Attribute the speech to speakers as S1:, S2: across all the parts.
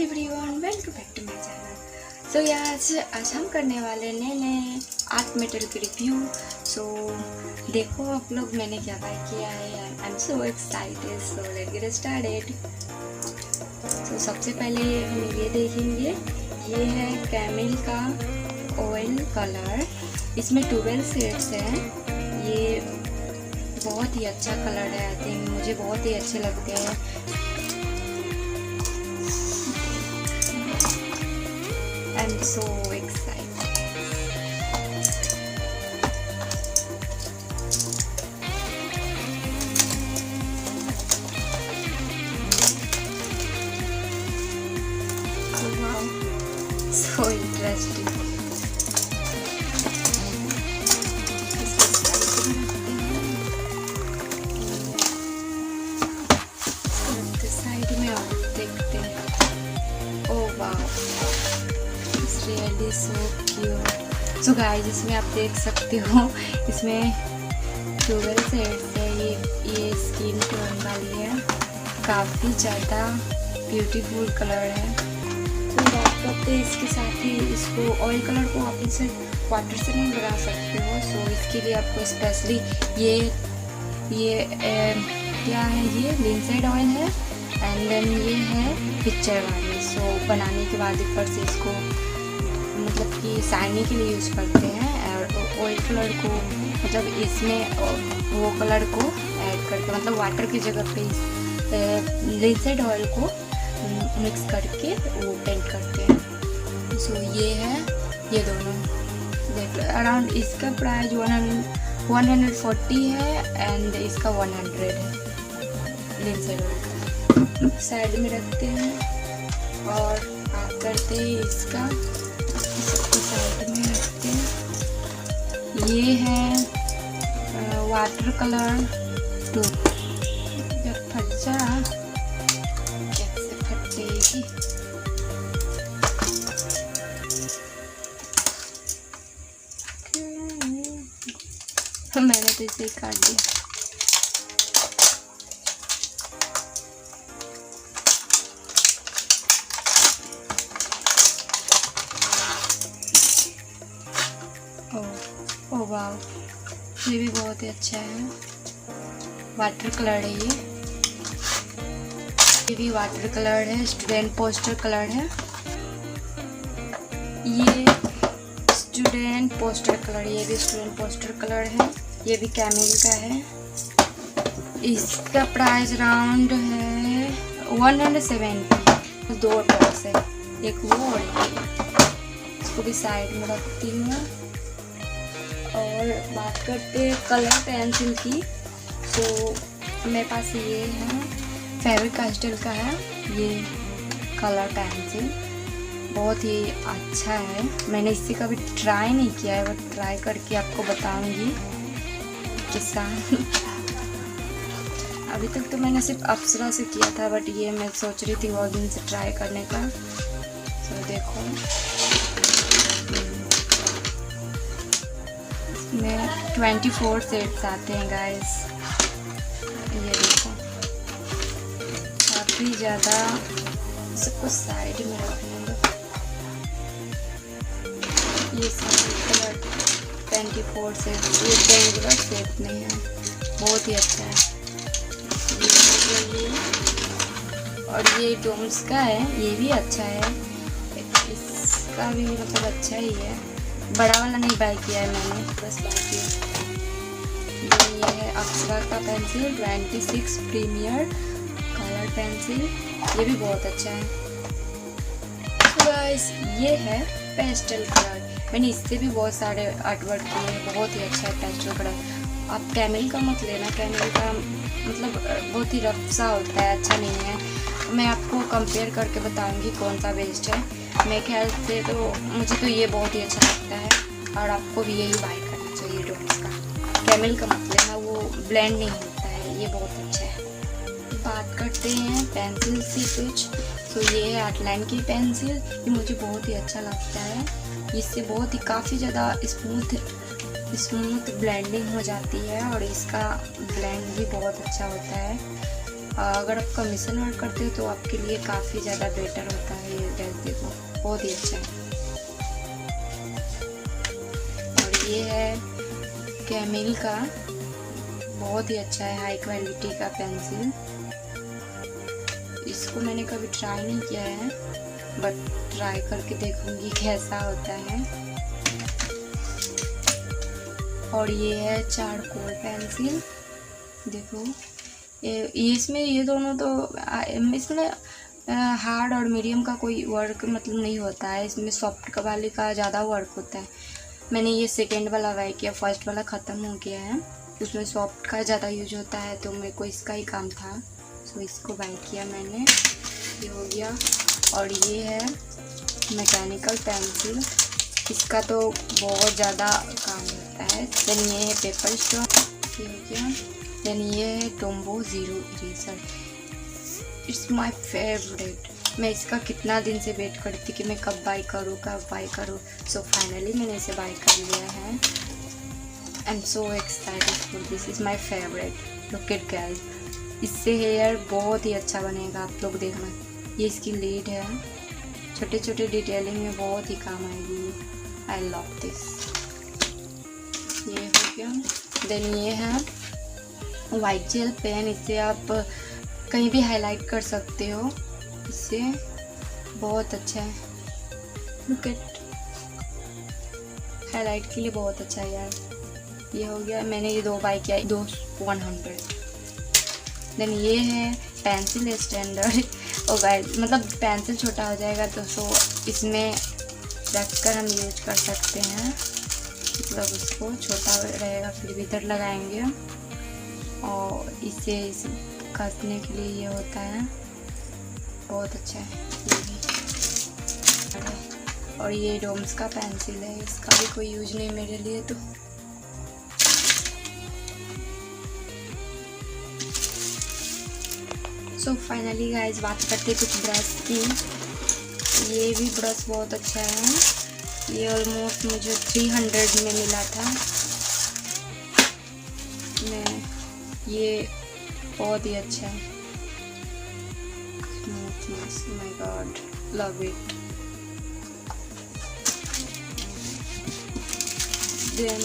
S1: Everyone, welcome back to my channel. So आज हम करने वाले नए आर्ट मटेरियल की रिव्यू। सो देखो आप लोग, मैंने क्या बाय किया है। I am so excited, so let's get started. तो सबसे पहले हम ये देखेंगे, ये है कैमल का ऑयल कलर। इसमें 12 शेड्स हैं। ये बहुत ही अच्छा कलर है। आई थिंक मुझे बहुत ही अच्छे लगते हैं। I'm so excited. Oh wow, so interesting. Side में और देखते हैं। Oh wow. Really so cute. So guys, इसमें आप देख सकते हो, इसमें 12 शेड्स है। ये स्किन टोन वाली है। काफ़ी ज़्यादा ब्यूटीफुल कलर है। तो बात करते हैं इसके साथ ही, इसको ऑयल कलर को आप इसे वाटर से नहीं लगा सकते हो। सो इसके लिए आपको स्पेशली ये क्या है, ये लिंसेड ऑयल है एंड देन ये है पिक्चर वाली। सो बनाने के बाद ऊपर से इसको मतलब कि शाइनिंग के लिए यूज़ करते हैं। और ऑयल कलर को मतलब इसमें वो कलर को ऐड करके, मतलब वाटर की जगह पे लिंसेड ऑयल को मिक्स करके वो पेंट करते हैं। सो ये है, ये दोनों देख लो। अराउंड इसका प्राइस 140 है एंड इसका 100 है लिंसेड ऑयल का। साइड में रखते हैं और आप करते हैं इसका साइड में रखते हैं। ये है वाटर कलर 2। जब फट जा कैसे फटेगी। मैंने तो इसे ही काट दिया। ओ वाह, ये भी बहुत ही अच्छा है। वाटर कलर है ये भी वाटर कलर है। स्टूडेंट पोस्टर कलर है ये। स्टूडेंट पोस्टर कलर, ये भी स्टूडेंट पोस्टर कलर है। ये भी कैमल का है। इसका प्राइस राउंड है 170। 2 टॉप्स है, एक वो और एक। इसको भी साइड में रखती हूँ। और बात करते हैं कलर पेंसिल की। तो मेरे पास ये है, फेविक कास्टल का है ये कलर पेंसिल। बहुत ही अच्छा है। मैंने इससे कभी ट्राई नहीं किया है, बट ट्राई करके आपको बताऊंगी कैसा। अभी तक तो मैंने सिर्फ अप्सरा से किया था, बट ये मैं सोच रही थी बहुत दिन से ट्राई करने का। तो देखो, में 24 शेड्स आते हैं गाइस। ये देखो, काफ़ी ज़्यादा। सबको साइड में रखेंगे। ये सारे कलर 24 शेड्स, ये ट्रायंगुलर शेप में है। बहुत ही अच्छा है ये। और ये डोम्स का है, ये भी अच्छा है। इसका भी मतलब अच्छा ही है। बड़ा वाला नहीं बाय किया है मैंने, बस बाय किया। ये है अप्सरा का पेंसिल 26 प्रीमियर कलर पेंसिल। ये भी बहुत अच्छा है। तो गाइस, ये है पेस्टल कलर। मैंने इससे भी बहुत सारे आर्टवर्क किए हैं। बहुत ही अच्छा है पेस्टल कलर। आप कैमल का मत लेना, कैमल का मतलब बहुत ही रफ सा होता है, अच्छा नहीं है। मैं आपको कंपेयर करके बताऊंगी कौन सा बेस्ट है। मेरे ख्याल से तो मुझे तो ये बहुत ही अच्छा लगता है, और आपको भी यही बाय करना चाहिए डोम्स का। कैमल का मत लेना, वो ब्लेंड नहीं होता है। ये बहुत अच्छा है। बात करते हैं पेंसिल से कुछ। तो ये है आउटलाइन की पेंसिल। ये मुझे बहुत ही अच्छा लगता है। इससे बहुत ही काफ़ी ज़्यादा स्मूथ ब्लेंडिंग हो जाती है, और इसका ब्लेंड भी बहुत अच्छा होता है। अगर आप कमीशन वर्क करते हो तो आपके लिए काफ़ी ज़्यादा बेटर होता है ये ड्रेस। देखो बहुत ही अच्छा है। और ये है कैमिल का, बहुत ही अच्छा है, हाई क्वालिटी का पेंसिल। इसको मैंने कभी ट्राई नहीं किया है, बट ट्राई करके देखूंगी कैसा होता है। और ये है चारकोल पेंसिल। देखो इसमें ये दोनों तो इसमें हार्ड और मीडियम का कोई वर्क मतलब नहीं होता है, इसमें सॉफ्ट वाले का ज़्यादा वर्क होता है। मैंने ये सेकेंड वाला बाय किया, फर्स्ट वाला ख़त्म हो गया है, उसमें सॉफ्ट का ज़्यादा यूज होता है, तो मेरे को इसका ही काम था, तो इसको बाय किया मैंने। ये हो गया। और ये है मैकेनिकल पेंसिल, इसका तो बहुत ज़्यादा काम होता है। देन ये है पेपर स्टोन, ये हो गया। देन ये है Tombow zero eraser, it's my favourite. मैं इसका कितना दिन से वेट करती थी कि मैं कब बाय करूँ। सो फाइनली मैंने इसे बाय कर लिया है। I am so excited for this, is my favourite. Look at guys, इससे हेयर बहुत ही अच्छा बनेगा, आप लोग देखना। ये इसकी लीड है, छोटे छोटे डिटेलिंग में बहुत ही काम आएगी। I love this. ये हो गया। देन ये है वाइट जेल पेन, इससे आप कहीं भी हाईलाइट कर सकते हो, इससे बहुत अच्छा है। लुक एट, हाईलाइट के लिए बहुत अच्छा है यार। ये हो गया। मैंने ये 2 बाय किया, 100। देन ये है पेंसिल स्टैंडर्ड। और गाइस मतलब पेंसिल छोटा हो जाएगा तो सो इसमें रख कर हम यूज कर सकते हैं, मतलब उसको छोटा रहेगा फिर भी इधर लगाएंगे। और इसे कसने के लिए ये होता है, बहुत अच्छा है ये भी। और ये डोम्स का पेंसिल है, इसका भी कोई यूज नहीं मेरे लिए तो। सो फाइनली गाइस बात करते हैं कुछ ब्रश की। ये भी ब्रश बहुत अच्छा है, ये ऑलमोस्ट मुझे 300 में मिला था। ये बहुत ही अच्छा है, smoothness, my god, love it. Then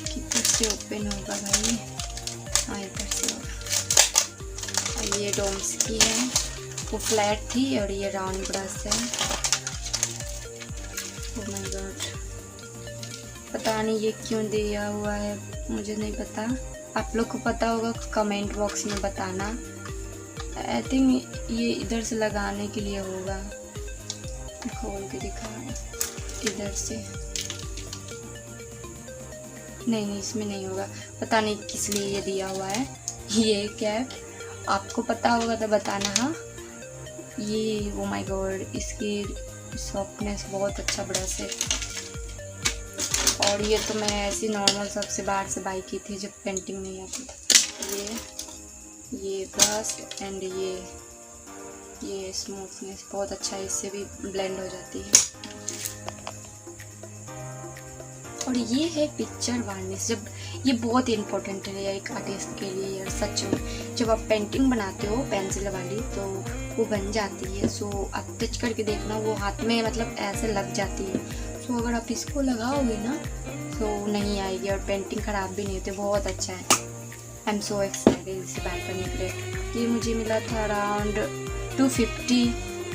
S1: किधर से ओपन होगा भाई? हाँ इधर से होगा। ये डोम्स की है, वो फ्लैट थी, और ये राउंड ब्रश है। ओह माय गॉड, पता नहीं ये क्यों दिया हुआ है, मुझे नहीं पता। आप लोग को पता होगा कमेंट बॉक्स में बताना। आई थिंक ये इधर से लगाने के लिए होगा, खोल के दिखा इधर से। नहीं इसमें नहीं होगा, पता नहीं किस लिए ये दिया हुआ है। ये कैप आपको पता होगा तो बताना। हाँ ये ओ माय गॉड, इसकी सॉफ्टनेस बहुत अच्छा ब्रश है। और ये तो मैं ऐसी नॉर्मल सबसे बाहर से बाई की थी जब पेंटिंग नहीं आती थी। ये ब्रश एंड ये स्मूथनेस बहुत अच्छा है, इससे भी ब्लेंड हो जाती है। और ये है पिक्चर वार्निश, जब ये बहुत इम्पोर्टेंट है एक आर्टिस्ट के लिए यार, सच में। जब आप पेंटिंग बनाते हो पेंसिल वाली तो वो बन जाती है, सो आप टच करके देखना, वो हाथ में मतलब ऐसे लग जाती है। सो अगर आप इसको लगाओगे ना तो नहीं आएगी, और पेंटिंग ख़राब भी नहीं होती, बहुत अच्छा है। आई एम सो एक्साइटेड इसे बाय करने के लिए। ये मुझे मिला था अराउंड 250,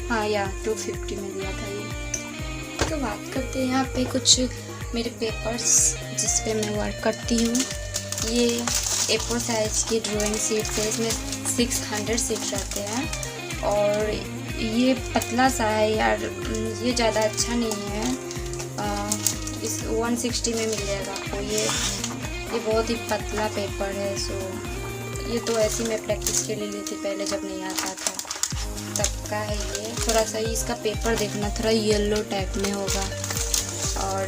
S1: हाँ या 250 में दिया था ये। तो बात करते हैं यहाँ पे कुछ मेरे पेपर्स जिस पे मैं वर्क करती हूँ। ये A4 साइज़ की ड्राइंग शीट है, इसमें 600 शीट रहते हैं, और ये पतला सा है यार, ये ज़्यादा अच्छा नहीं है। इस 160 में मिल जाएगा आपको। ये बहुत ही पतला पेपर है, सो ये तो ऐसी मैं प्रैक्टिस के लिए ली थी पहले जब नहीं आता था तब का है। ये थोड़ा सा इसका पेपर देखना, थोड़ा येलो टाइप में होगा। और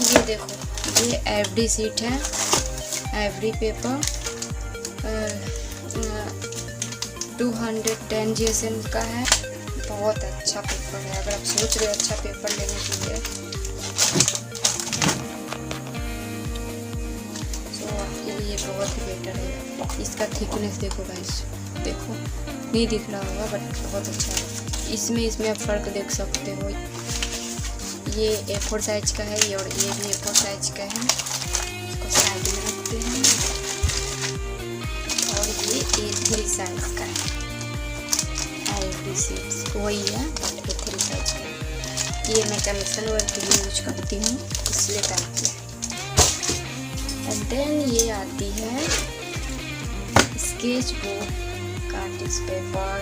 S1: ये देखो, ये एवरी शीट है, एवरी पेपर 210 GSM का है। बहुत अच्छा पेपर है, अगर आप सोच रहे हो अच्छा पेपर लेने के लिए तो आपके लिए बहुत बहुत ही बेटर है। इसका थिकनेस देखो गाइस, देखो नहीं दिख रहा होगा बट बहुत अच्छा है। इसमें आप फ़र्क देख सकते हो। ये A4 साइज का है ये, और ये भी A4 साइज का है। इसको साइड में रखते हैं। और ये A3 साइज का है। A3 वही है बट A3 साइज का है। ये मैं कमीशन वर्क के लिए यूज करती हूँ, इसलिए पैक किया है। एंड देन ये आती है sketch book Curtis paper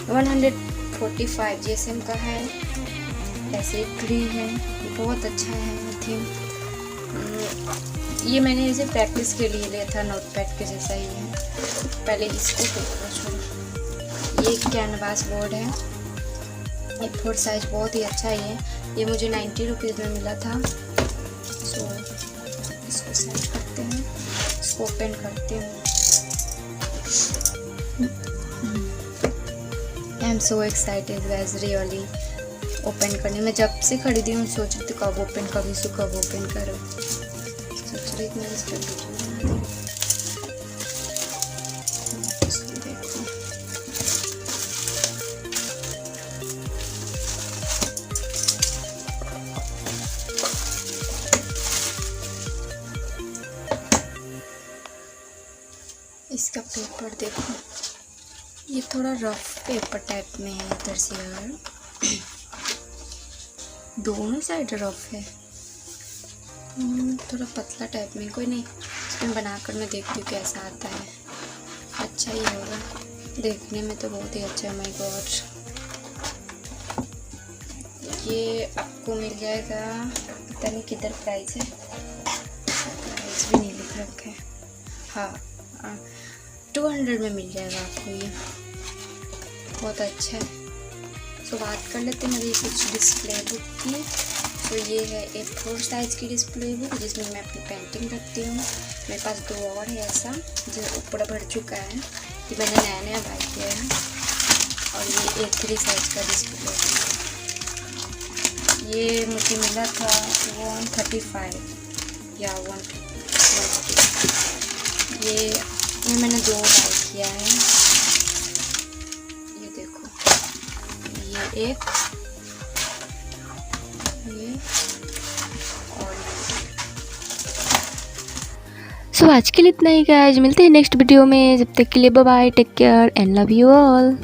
S1: 145 GSM का है। ऐसे ट्री है, बहुत अच्छा है। आई थिंक ये मैंने इसे प्रैक्टिस के लिए लिया था, नोटपैड के जैसा ही है। पहले इसको छोड़ो। ये कैनवास बोर्ड है, A4 साइज, बहुत ही अच्छा है ये मुझे 90 रुपीज़ में मिला था। सो इसको सेट करते हैं, इसको ओपन करते हैं। आई am so excited guys, really open करने में। जब से खरीदी हूँ सोच रही थी कब ओपन करो इसको, कब ओपन करो, सोच रही थी मैं इस पर इसका पेपर देखो, ये थोड़ा रफ पेपर टाइप में है इधर से, यार दोनों साइड रफ है। थोड़ा पतला टाइप में, कोई नहीं इसमें बनाकर मैं देखती हूँ कैसा आता है। अच्छा ही होगा, देखने में तो बहुत ही अच्छा है। माय गॉड, ये आपको मिल जाएगा, पता नहीं किधर प्राइस है, प्राइस भी नहीं लिख रखा है। हाँ 200 में मिल जाएगा आपको ये, बहुत अच्छा है। तो बात कर लेते हैं मेरी कुछ डिस्प्ले बुक की। तो ये है A4 साइज़ की डिस्प्ले बुक जिसमें मैं अपनी पेंटिंग रखती हूँ। मेरे पास 2 और है ऐसा जो ऊपर भर चुका है, कि मैंने नया बाई किया है। और ये A3 साइज़ का डिस्प्ले बुक, ये मुझे मिला था 135 या 150। ये मैंने 2 बाई किया है। ये देखो, ये एक, ये और
S2: सो आज के लिए इतना ही गाइस, मिलते हैं नेक्स्ट वीडियो में। जब तक के लिए bye bye, take care and love you all.